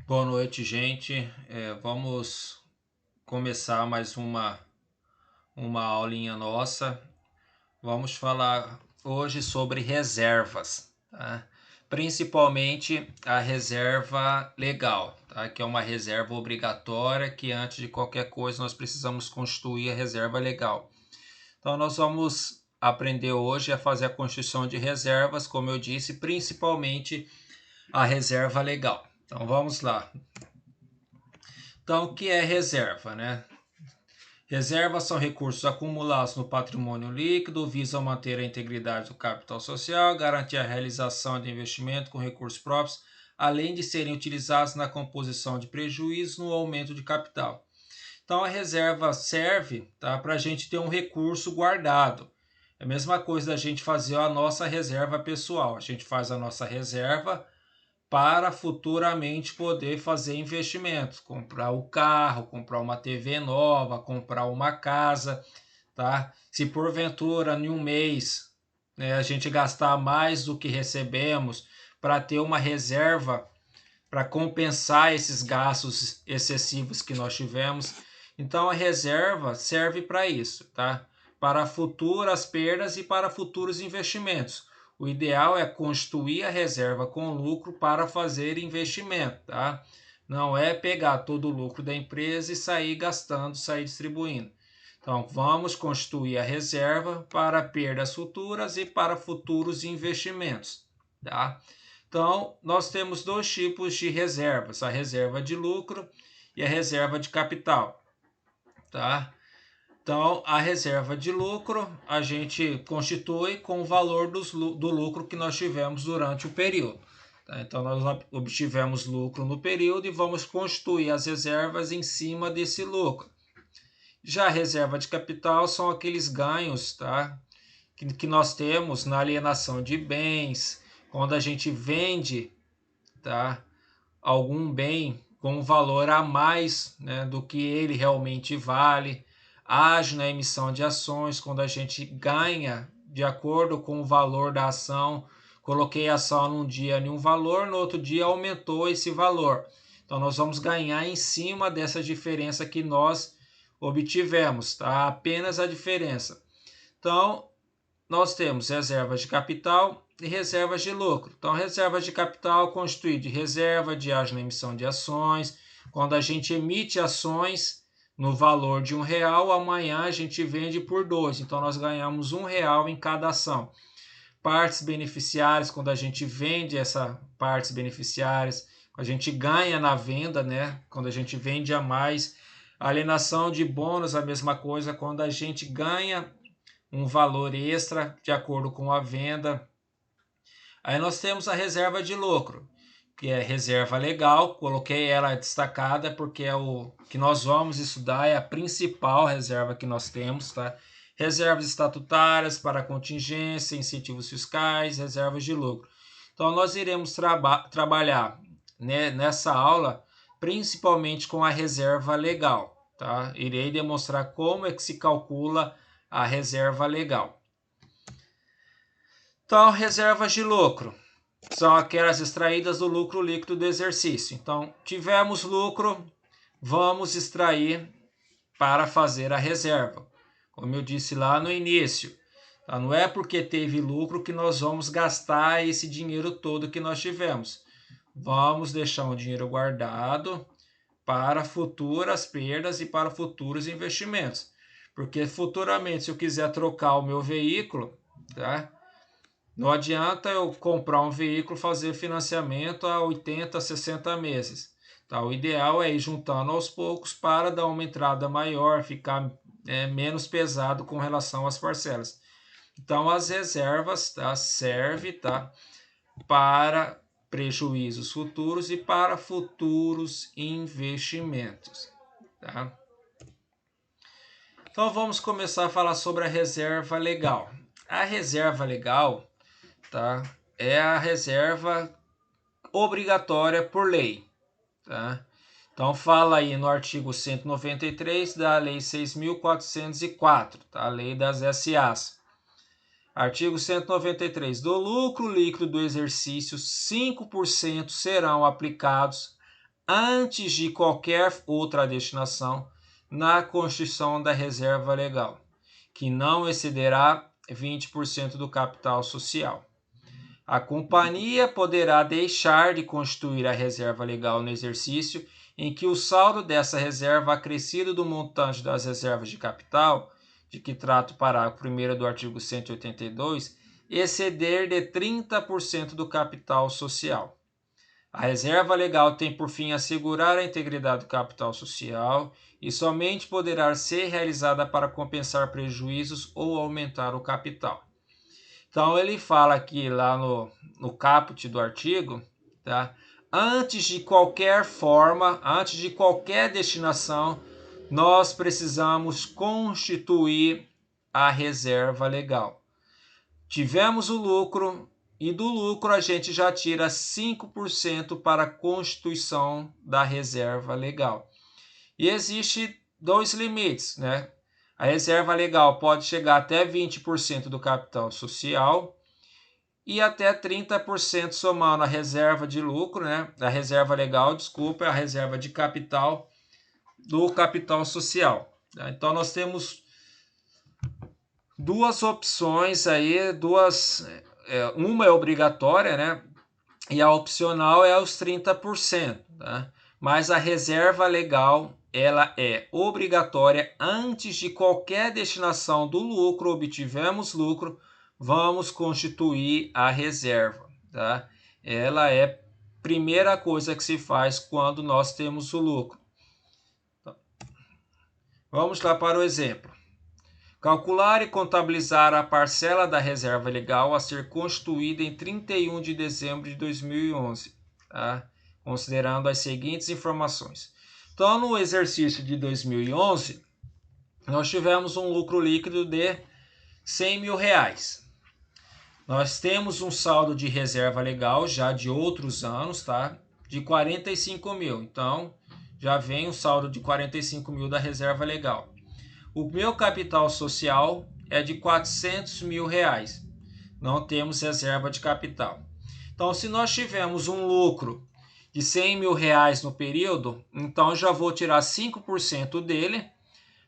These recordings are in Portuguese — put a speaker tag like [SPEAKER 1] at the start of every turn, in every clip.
[SPEAKER 1] Boa noite, gente. Vamos começar mais uma aulinha nossa. Vamos falar hoje sobre reservas, tá? Principalmente a reserva legal, tá? Que é uma reserva obrigatória que antes de qualquer coisa nós precisamos constituir a reserva legal. Então nós vamos aprender hoje a fazer a constituição de reservas, como eu disse, principalmente a reserva legal. Então vamos lá. Então, o que é reserva, né? Reservas são recursos acumulados no patrimônio líquido, visam manter a integridade do capital social, garantir a realização de investimento com recursos próprios, além de serem utilizados na composição de prejuízos no aumento de capital. Então, a reserva serve, tá, para a gente ter um recurso guardado. É a mesma coisa da gente fazer a nossa reserva pessoal. A gente faz a nossa reserva para futuramente poder fazer investimentos, comprar o carro, comprar uma TV nova, comprar uma casa, tá? Se porventura em um mês, né, a gente gastar mais do que recebemos para ter uma reserva para compensar esses gastos excessivos que nós tivemos, então a reserva serve para isso, tá? Para futuras perdas e para futuros investimentos. O ideal é constituir a reserva com lucro para fazer investimento, tá? Não é pegar todo o lucro da empresa e sair gastando, sair distribuindo. Então, vamos constituir a reserva para perdas futuras e para futuros investimentos, tá? Então, nós temos dois tipos de reservas, a reserva de lucro e a reserva de capital, tá? Então, a reserva de lucro a gente constitui com o valor do lucro que nós tivemos durante o período. Tá? Então, nós obtivemos lucro no período e vamos constituir as reservas em cima desse lucro. Já a reserva de capital são aqueles ganhos, tá? que nós temos na alienação de bens, quando a gente vende, tá, algum bem com valor a mais, né, do que ele realmente vale. Age na emissão de ações, quando a gente ganha de acordo com o valor da ação. Coloquei a ação num dia em um valor, no outro dia aumentou esse valor. Então nós vamos ganhar em cima dessa diferença que nós obtivemos, tá? Apenas a diferença. Então, nós temos reservas de capital e reservas de lucro. Então, reservas de capital constitui de reserva de age na emissão de ações. Quando a gente emite ações no valor de R$1, amanhã a gente vende por 2. Então, nós ganhamos R$1 em cada ação. Partes beneficiárias, quando a gente vende essas partes beneficiárias, a gente ganha na venda, né? Quando a gente vende a mais. Alienação de bônus, a mesma coisa, quando a gente ganha um valor extra de acordo com a venda. Aí nós temos a reserva de lucro, que é reserva legal. Coloquei ela destacada porque é o que nós vamos estudar, é a principal reserva que nós temos, tá? Reservas estatutárias para contingência, incentivos fiscais, reservas de lucro. Então nós iremos trabalhar, né, nessa aula principalmente com a reserva legal, tá? Irei demonstrar como é que se calcula a reserva legal. Então, reservas de lucro são aquelas extraídas do lucro líquido do exercício. Então, tivemos lucro, vamos extrair para fazer a reserva. Como eu disse lá no início, tá? Não é porque teve lucro que nós vamos gastar esse dinheiro todo que nós tivemos. Vamos deixar o dinheiro guardado para futuras perdas e para futuros investimentos. Porque futuramente, se eu quiser trocar o meu veículo, tá? Não adianta eu comprar um veículo, fazer financiamento a 80, 60 meses. Tá? O ideal é ir juntando aos poucos para dar uma entrada maior, ficar menos pesado com relação às parcelas. Então, as reservas, tá, serve, tá, para prejuízos futuros e para futuros investimentos. Tá? Então, vamos começar a falar sobre a reserva legal. A reserva legal, tá, é a reserva obrigatória por lei. Tá? Então, fala aí no artigo 193 da Lei 6.404, tá? A Lei das SAs. Artigo 193. Do lucro líquido do exercício, 5% serão aplicados antes de qualquer outra destinação na constituição da reserva legal, que não excederá 20% do capital social. A companhia poderá deixar de constituir a reserva legal no exercício em que o saldo dessa reserva acrescido do montante das reservas de capital, de que trata o parágrafo 1º do artigo 182, exceder de 30% do capital social. A reserva legal tem por fim assegurar a integridade do capital social e somente poderá ser realizada para compensar prejuízos ou aumentar o capital. Então ele fala aqui lá no caput do artigo, tá? Antes de qualquer forma, antes de qualquer destinação, nós precisamos constituir a reserva legal. Tivemos o lucro e do lucro a gente já tira 5% para a constituição da reserva legal. E existe dois limites, né? A reserva legal pode chegar até 20% do capital social e até 30% somando a reserva de lucro, né? A reserva legal, desculpa, a reserva de capital do capital social. Tá? Então nós temos duas opções aí, uma é obrigatória, né? E a opcional é os 30%, tá? Mas a reserva legal ela é obrigatória antes de qualquer destinação do lucro, obtivemos lucro, vamos constituir a reserva, tá? Ela é a primeira coisa que se faz quando nós temos o lucro. Vamos lá para o exemplo. Calcular e contabilizar a parcela da reserva legal a ser constituída em 31 de dezembro de 2011, tá? Considerando as seguintes informações. Então, no exercício de 2011, nós tivemos um lucro líquido de R$100 mil. Nós temos um saldo de reserva legal já de outros anos, tá? De 45 mil. Então, já vem o saldo de 45 mil da reserva legal. O meu capital social é de R$400 mil. Não temos reserva de capital. Então, se nós tivermos um lucro de R$100 mil no período, então já vou tirar 5% dele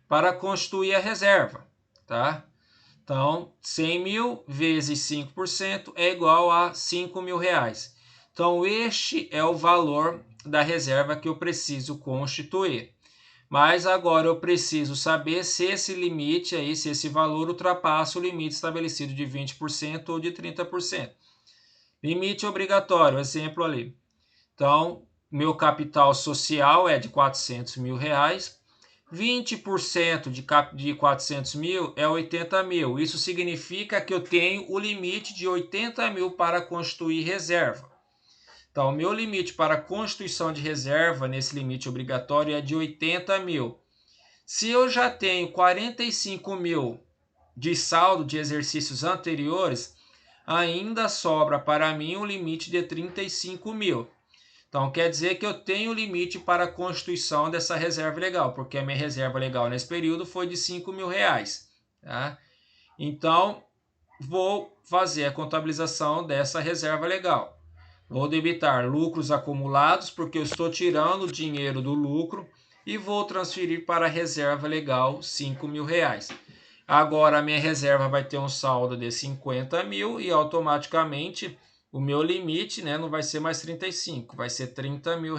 [SPEAKER 1] para constituir a reserva, tá? Então, 100 mil vezes 5% é igual a R$5 mil. Então, este é o valor da reserva que eu preciso constituir. Mas agora eu preciso saber se esse limite aí, se esse valor ultrapassa o limite estabelecido de 20% ou de 30%. Limite obrigatório, exemplo ali. Então, meu capital social é de R$400 mil. 20% de 400 mil é 80 mil. Isso significa que eu tenho o limite de 80 mil para constituir reserva. Então, o meu limite para constituição de reserva nesse limite obrigatório é de 80 mil. Se eu já tenho 45 mil de saldo de exercícios anteriores, ainda sobra para mim um limite de 35 mil. Então, quer dizer que eu tenho limite para a constituição dessa reserva legal, porque a minha reserva legal nesse período foi de R$5 mil. Tá? Então, vou fazer a contabilização dessa reserva legal. Vou debitar lucros acumulados, porque eu estou tirando o dinheiro do lucro, e vou transferir para a reserva legal R$5 mil. Agora, a minha reserva vai ter um saldo de 50 mil e automaticamente o meu limite, né, não vai ser mais 35, vai ser R$30 mil.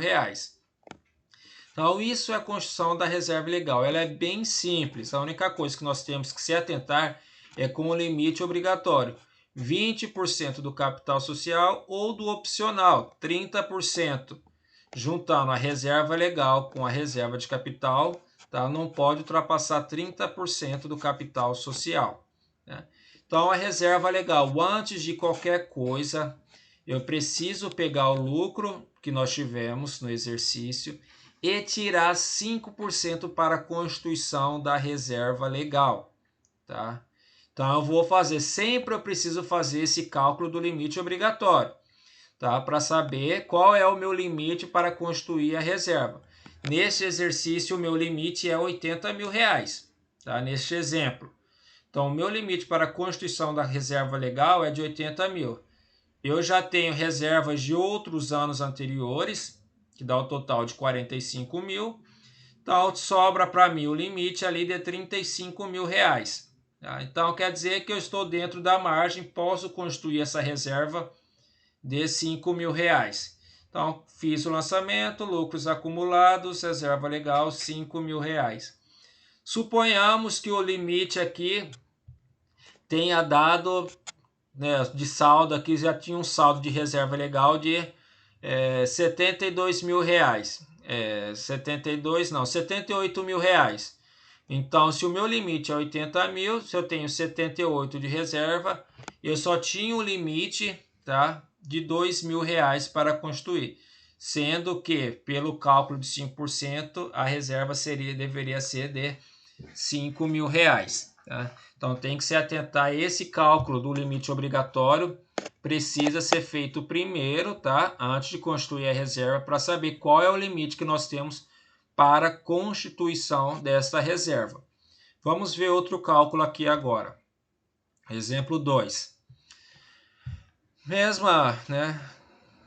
[SPEAKER 1] Então, isso é a construção da reserva legal. Ela é bem simples. A única coisa que nós temos que se atentar é com o limite obrigatório. 20% do capital social ou do opcional, 30%. Juntando a reserva legal com a reserva de capital, tá? Não pode ultrapassar 30% do capital social, né? Então, a reserva legal, antes de qualquer coisa, eu preciso pegar o lucro que nós tivemos no exercício e tirar 5% para a constituição da reserva legal, tá? Então, eu vou fazer, sempre eu preciso fazer esse cálculo do limite obrigatório, tá? Para saber qual é o meu limite para constituir a reserva. Neste exercício, o meu limite é R$80 mil, tá? Neste exemplo. Então, o meu limite para a constituição da reserva legal é de 80 mil. Eu já tenho reservas de outros anos anteriores, que dá o total de 45 mil. Então, sobra para mim o limite ali de 35 mil reais. Tá? Então, quer dizer que eu estou dentro da margem, posso constituir essa reserva de 5 mil reais. Então, fiz o lançamento, lucros acumulados, reserva legal, 5 mil reais. Suponhamos que o limite aqui tenha dado, né, de saldo, aqui já tinha um saldo de reserva legal de 72 mil reais. 78 mil reais. Então, se o meu limite é 80 mil, se eu tenho 78 de reserva, eu só tinha o limite, tá, de 2 mil reais para constituir. Sendo que, pelo cálculo de 5%, a reserva deveria ser de 5 mil reais. Tá? Então, tem que se atentar a esse cálculo do limite obrigatório. Precisa ser feito primeiro, tá? Antes de constituir a reserva, para saber qual é o limite que nós temos para a constituição desta reserva. Vamos ver outro cálculo aqui agora. Exemplo 2.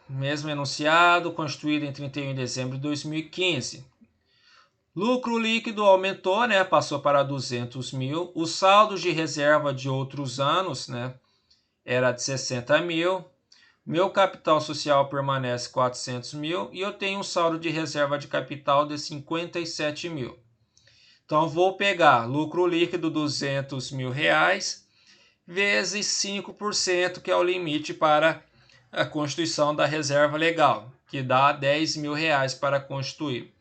[SPEAKER 1] Mesmo enunciado, constituído em 31 de dezembro de 2015. Lucro líquido aumentou, né? Passou para 200 mil. O saldo de reserva de outros anos, né, era de 60 mil. Meu capital social permanece 400 mil e eu tenho um saldo de reserva de capital de 57 mil. Então, vou pegar lucro líquido 200 mil reais vezes 5%, que é o limite para a constituição da reserva legal, que dá 10 mil reais para constituir.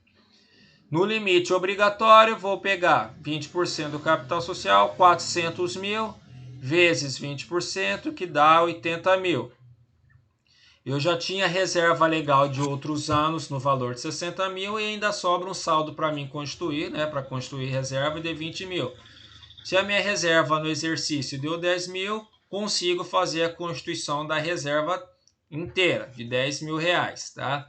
[SPEAKER 1] No limite obrigatório, vou pegar 20% do capital social, 400 mil, vezes 20%, que dá 80 mil. Eu já tinha reserva legal de outros anos no valor de 60 mil e ainda sobra um saldo para mim constituir, né, para constituir reserva de 20 mil. Se a minha reserva no exercício deu 10 mil, consigo fazer a constituição da reserva inteira, de 10 mil reais. Tá?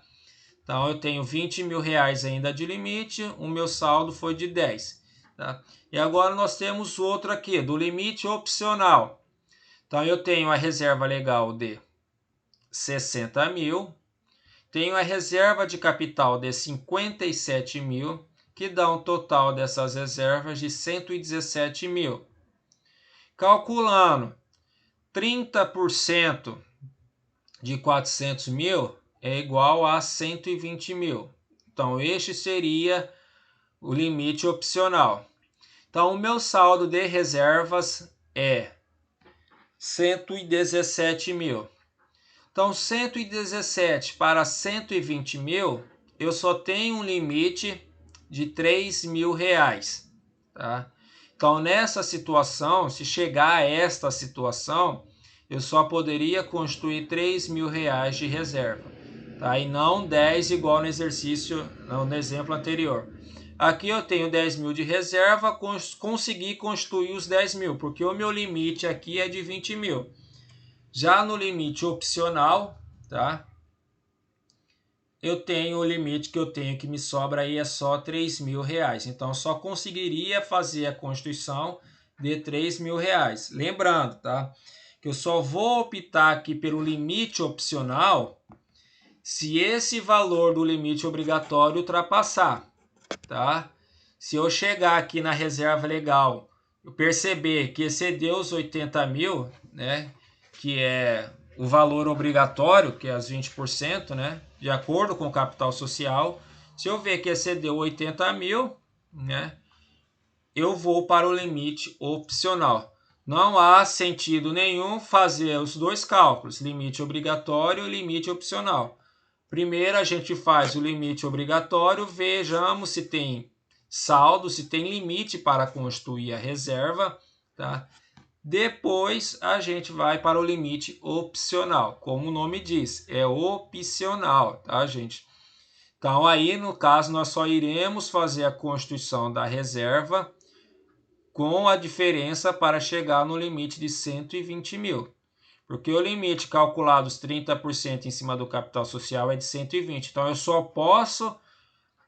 [SPEAKER 1] Então, eu tenho 20 mil reais ainda de limite, o meu saldo foi de 10. Tá? E agora nós temos outro aqui, do limite opcional. Então, eu tenho a reserva legal de 60 mil, tenho a reserva de capital de 57 mil, que dá um total dessas reservas de 117 mil. Calculando 30% de 400 mil é igual a 120 mil. Então, este seria o limite opcional. Então, o meu saldo de reservas é 117 mil. Então, 117 para 120 mil, eu só tenho um limite de 3 mil reais. Tá? Então, nessa situação, se chegar a esta situação, eu só poderia constituir 3 mil reais de reserva. Tá? E não 10 igual no exercício, não, no exemplo anterior. Aqui eu tenho 10 mil de reserva, consegui constituir os 10 mil, porque o meu limite aqui é de 20 mil. Já no limite opcional, tá? Eu tenho o limite que eu tenho que me sobra aí é só 3 mil reais. Então, eu só conseguiria fazer a constituição de 3 mil reais. Lembrando, tá? Que eu só vou optar aqui pelo limite opcional se esse valor do limite obrigatório ultrapassar, tá? Se eu chegar aqui na reserva legal, eu perceber que excedeu os 80 mil, né? Que é o valor obrigatório, que é os 20%, né? De acordo com o capital social. Se eu ver que excedeu 80 mil, né? Eu vou para o limite opcional. Não há sentido nenhum fazer os dois cálculos, limite obrigatório e limite opcional. Primeiro a gente faz o limite obrigatório, vejamos se tem saldo, se tem limite para constituir a reserva, tá? Depois a gente vai para o limite opcional, como o nome diz, é opcional, tá, gente? Então aí no caso nós só iremos fazer a constituição da reserva com a diferença para chegar no limite de 120 mil. Porque o limite calculado os 30% em cima do capital social é de 120. Então, eu só posso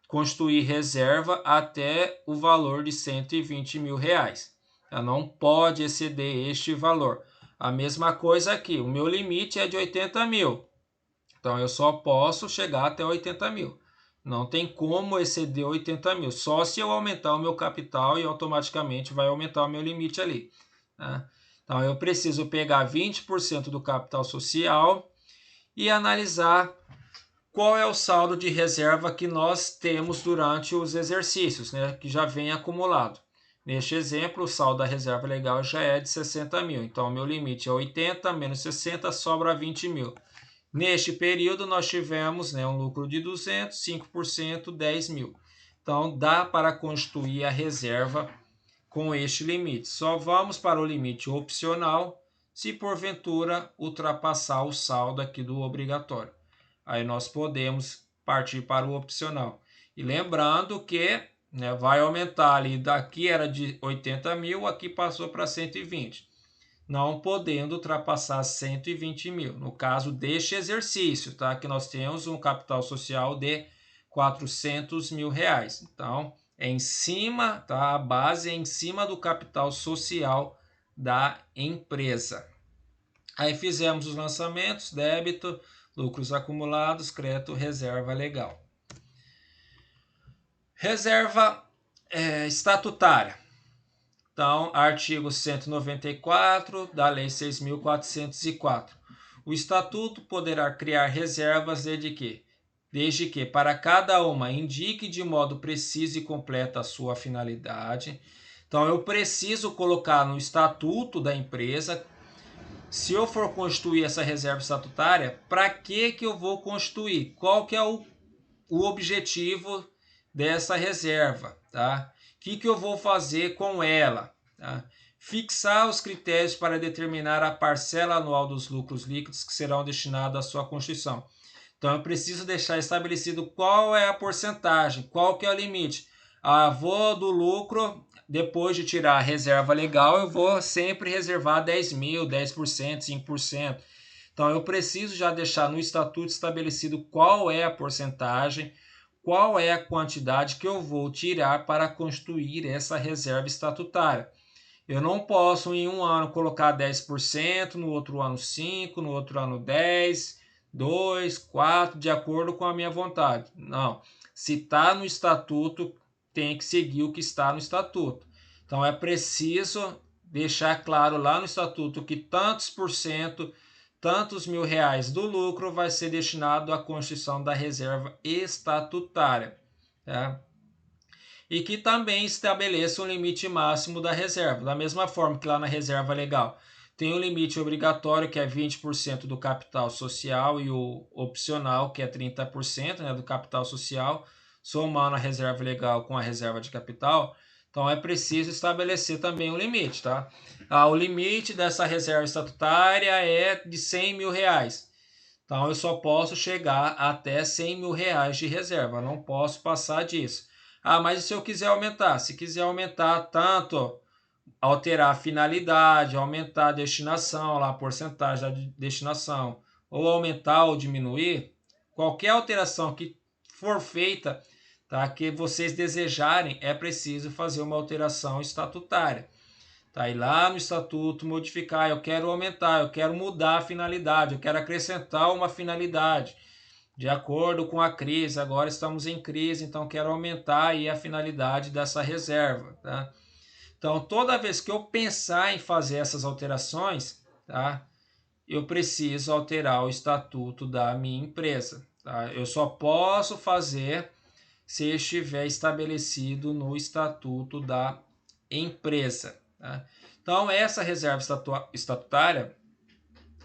[SPEAKER 1] constituir reserva até o valor de 120 mil reais. Não pode exceder este valor. A mesma coisa aqui, o meu limite é de 80 mil. Então eu só posso chegar até 80 mil. Não tem como exceder 80 mil, só se eu aumentar o meu capital e automaticamente vai aumentar o meu limite ali, né? Então eu preciso pegar 20% do capital social e analisar qual é o saldo de reserva que nós temos durante os exercícios, né, que já vem acumulado. Neste exemplo, o saldo da reserva legal já é de 60 mil. Então, o meu limite é 80 menos 60, sobra 20 mil. Neste período, nós tivemos, né, um lucro de 200, 5%, 10 mil. Então, dá para constituir a reserva com este limite. Só vamos para o limite opcional se porventura ultrapassar o saldo aqui do obrigatório. Aí nós podemos partir para o opcional. E lembrando que, né, vai aumentar ali, daqui era de 80 mil, aqui passou para 120. Não podendo ultrapassar 120 mil. No caso deste exercício, tá? Que nós temos um capital social de 400 mil reais. Então, é em cima, tá? A base é em cima do capital social da empresa. Aí fizemos os lançamentos, débito, lucros acumulados, crédito, reserva legal. Reserva estatutária. Então, artigo 194 da Lei 6.404. O Estatuto poderá criar reservas desde que para cada uma indique de modo preciso e completo a sua finalidade. Então, eu preciso colocar no Estatuto da empresa, se eu for constituir essa reserva estatutária, para que eu vou constituir? Qual que é o objetivo dessa reserva, tá? O que eu vou fazer com ela? Tá? Fixar os critérios para determinar a parcela anual dos lucros líquidos que serão destinados à sua constituição. Então, eu preciso deixar estabelecido qual é a porcentagem, qual que é o limite. Vou do lucro, depois de tirar a reserva legal, eu vou sempre reservar 10 mil, 10%, 5%. Então, eu preciso já deixar no estatuto estabelecido qual é a porcentagem, qual é a quantidade que eu vou tirar para constituir essa reserva estatutária. Eu não posso em um ano colocar 10%, no outro ano 5%, no outro ano 10%, 2%, 4%, de acordo com a minha vontade. Não. Se está no estatuto, tem que seguir o que está no estatuto. Então é preciso deixar claro lá no estatuto que tantos por cento, tantos mil reais do lucro vai ser destinado à constituição da reserva estatutária, tá? E que também estabeleça um limite máximo da reserva. Da mesma forma que lá na reserva legal tem o limite obrigatório, que é 20% do capital social, e o opcional, que é 30%, né, do capital social, somando a reserva legal com a reserva de capital. Então é preciso estabelecer também um limite, tá? O limite dessa reserva estatutária é de 100 mil reais. Então eu só posso chegar até 100 mil reais de reserva, não posso passar disso. Mas e se eu quiser aumentar? Se quiser aumentar tanto, alterar a finalidade, aumentar a destinação, lá, a porcentagem da destinação, ou aumentar ou diminuir, qualquer alteração que for feita, tá, que vocês desejarem, é preciso fazer uma alteração estatutária. Tá, ir lá no estatuto, modificar, eu quero aumentar, eu quero mudar a finalidade, eu quero acrescentar uma finalidade. De acordo com a crise, agora estamos em crise, então quero aumentar aí a finalidade dessa reserva, tá? Então, toda vez que eu pensar em fazer essas alterações, tá, eu preciso alterar o estatuto da minha empresa, tá? Eu só posso fazer se estiver estabelecido no estatuto da empresa, tá? Então, essa reserva estatutária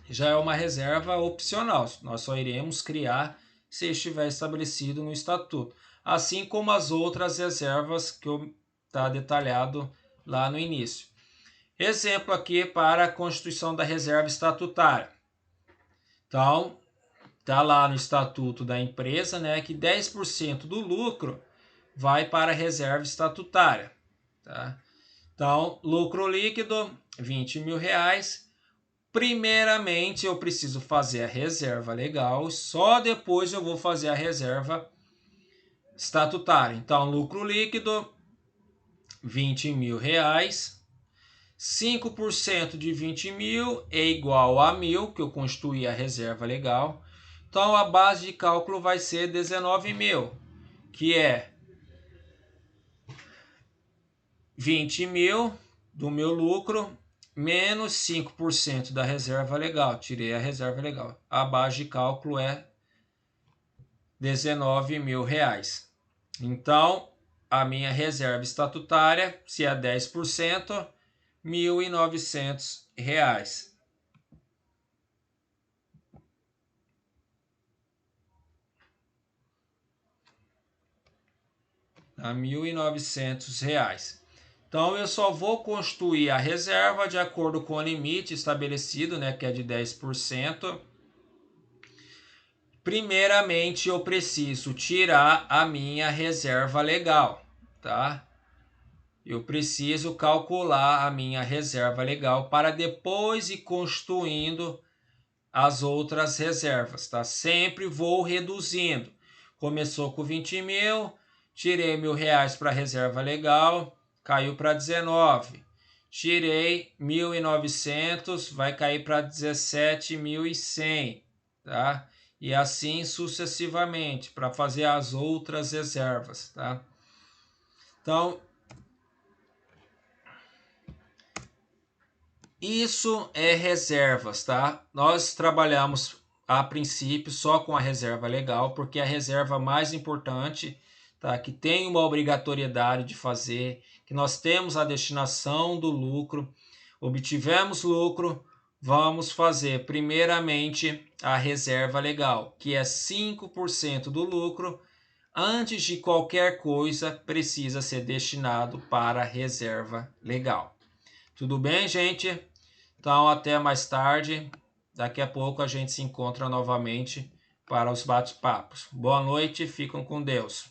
[SPEAKER 1] já é uma reserva opcional. Nós só iremos criar se estiver estabelecido no estatuto, assim como as outras reservas que está detalhado lá no início. Exemplo aqui para a constituição da reserva estatutária. Então, está lá no estatuto da empresa, né, que 10% do lucro vai para a reserva estatutária, tá? Então, lucro líquido, 20 mil reais. Primeiramente, eu preciso fazer a reserva legal, só depois eu vou fazer a reserva estatutária. Então, lucro líquido, 20 mil reais. 5% de 20 mil é igual a 1.000, que eu constituí a reserva legal. Então a base de cálculo vai ser 19 mil, que é 20 mil do meu lucro menos 5% da reserva legal. Tirei a reserva legal. A base de cálculo é 19 mil reais. Então, a minha reserva estatutária, se é 10%, R$ 1.900. A R$ 1.900. Então, eu só vou construir a reserva de acordo com o limite estabelecido, né, que é de 10%. Primeiramente, eu preciso tirar a minha reserva legal, tá? Eu preciso calcular a minha reserva legal para depois ir construindo as outras reservas, tá? Sempre vou reduzindo. Começou com 20 mil, tirei R$ 1.000 para a reserva legal, caiu para 19. Tirei 1.900, vai cair para 17.100, tá? E assim sucessivamente, para fazer as outras reservas, tá? Então, isso é reservas, tá? Nós trabalhamos a princípio só com a reserva legal, porque é a reserva mais importante, tá? Que tem uma obrigatoriedade de fazer, que nós temos a destinação do lucro, obtivemos lucro, vamos fazer primeiramente a reserva legal, que é 5% do lucro. Antes de qualquer coisa, precisa ser destinado para a reserva legal. Tudo bem, gente? Então, até mais tarde. Daqui a pouco a gente se encontra novamente para os bate-papos. Boa noite, ficam com Deus.